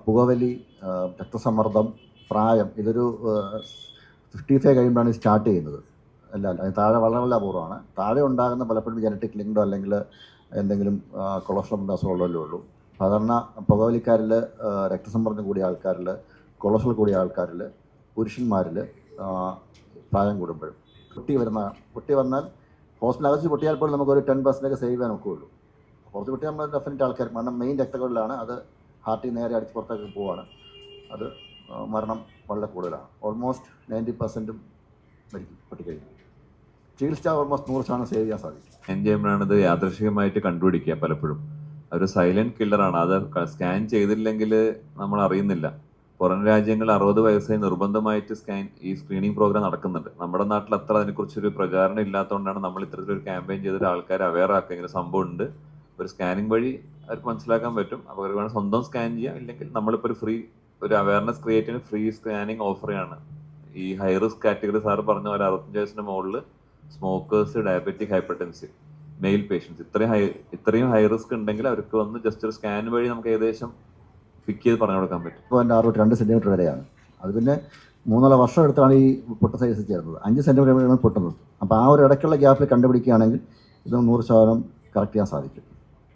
പുകവലി, രക്തസമ്മർദ്ദം, പ്രായം, ഇതൊരു 55 കഴിയുമ്പോഴാണ് ഇത് സ്റ്റാർട്ട് ചെയ്യുന്നത്. അല്ല താഴെ വളരെ വളരെ അപൂർവമാണ്. താഴെ ഉണ്ടാകുന്ന പലപ്പോഴും ജനറ്റിക് ലിങ്ക്ഡോ അല്ലെങ്കിൽ എന്തെങ്കിലും കൊളസ്ട്രോളിൻ്റെ അസുഖമുള്ളതല്ലേ ഉള്ളൂ. സാധാരണ പുകവലിക്കാരിൽ, രക്തസമ്മർദ്ദം കൂടിയ ആൾക്കാരിൽ, കൊളസ്ട്രോൾ കൂടിയ ആൾക്കാരിൽ, പുരുഷന്മാരിൽ പ്രായം കൂടുമ്പോഴും പൊട്ടി വന്നാൽ ഹോസ്പിറ്റൽ അകത്ത് പൊട്ടിയാൽ പോലും നമുക്കൊരു 10% സേവ് ചെയ്യാൻ ഒക്കുകയുള്ളൂ. പുറത്ത് പൊട്ടിയാൽ നമ്മൾ ഡെഫിനറ്റ് ആൾക്കാർ, കാരണം മെയിൻ രക്തക്കുഴലാണ്, അത് ഹാർട്ടിൽ നേരെ അടിച്ച് പുറത്തേക്ക് പോവുകയാണ്. അത് മരണം വളരെ കൂടുതലാണ്. ഓൾമോസ്റ്റ് 90% മരിക്കും പൊട്ടിക്കഴിഞ്ഞു. ചികിത്സിച്ചാൽ ഓൾമോസ്റ്റ് 100% സേവ് ചെയ്യാൻ സാധിക്കും. ഇത് യാദൃശികമായിട്ട് കണ്ടുപിടിക്കുക. പലപ്പോഴും ഒരു സൈലന്റ് കില്ലറാണ്. അത് സ്കാൻ ചെയ്തില്ലെങ്കിൽ നമ്മൾ അറിയുന്നില്ല. പുറം രാജ്യങ്ങളിൽ 60 വയസ്സായി നിർബന്ധമായിട്ട് ഈ സ്ക്രീനിങ് പ്രോഗ്രാം നടക്കുന്നുണ്ട്. നമ്മുടെ നാട്ടിൽ അത്ര അതിനെക്കുറിച്ചൊരു പ്രചാരണം ഇല്ലാത്തതുകൊണ്ടാണ് നമ്മൾ ഇത്തരത്തിലൊരു ക്യാമ്പയിൻ ചെയ്തിട്ട് ആൾക്കാരെ അവെയർ ആക്കുക. ഇങ്ങനെ സംഭവം ഉണ്ട്, ഒരു സ്കാനിങ് വഴി അവർക്ക് മനസ്സിലാക്കാൻ പറ്റും. അപ്പോൾ അവർ വേണം സ്വന്തം സ്കാൻ ചെയ്യാം. ഇല്ലെങ്കിൽ നമ്മളിപ്പോൾ ഒരു അവയർനെസ് ക്രിയേറ്റ് ചെയ്യുന്ന ഫ്രീ സ്കാനിങ് ഓഫർ ചെയ്യാണ്. ഈ ഹൈ റിസ്ക് കാറ്റഗറി സാറ് പറഞ്ഞ പോലെ 65 വയസ്സിന് മുകളിൽ smokers, diabetic, hypertensive, male patients, ഇത്രയും ഹൈ റിസ്ക് ഉണ്ടെങ്കിൽ അവർക്ക് വന്ന് ജസ്റ്റ് ഒരു സ്കാൻ വഴി നമുക്ക് ഏകദേശം പിക്ക് ചെയ്ത് പറഞ്ഞു കൊടുക്കാൻ പറ്റും. ഇപ്പോൾ എൻ്റെ 62 സെൻറ്റിമീറ്റർ വരെയാണ്. അത് പിന്നെ 3-4 വർഷം എടുത്താണ് ഈ പൊട്ട സൈസ് ചേർന്നത്. 5 സെൻറ്റിമീറ്റർ പൊട്ടുന്നത്. അപ്പോൾ ആ ഒരു ഇടയ്ക്കുള്ള ഗ്യാപ്പിൽ കണ്ടുപിടിക്കുകയാണെങ്കിൽ ഇത് 100% കറക്റ്റ് ചെയ്യാൻ സാധിക്കും.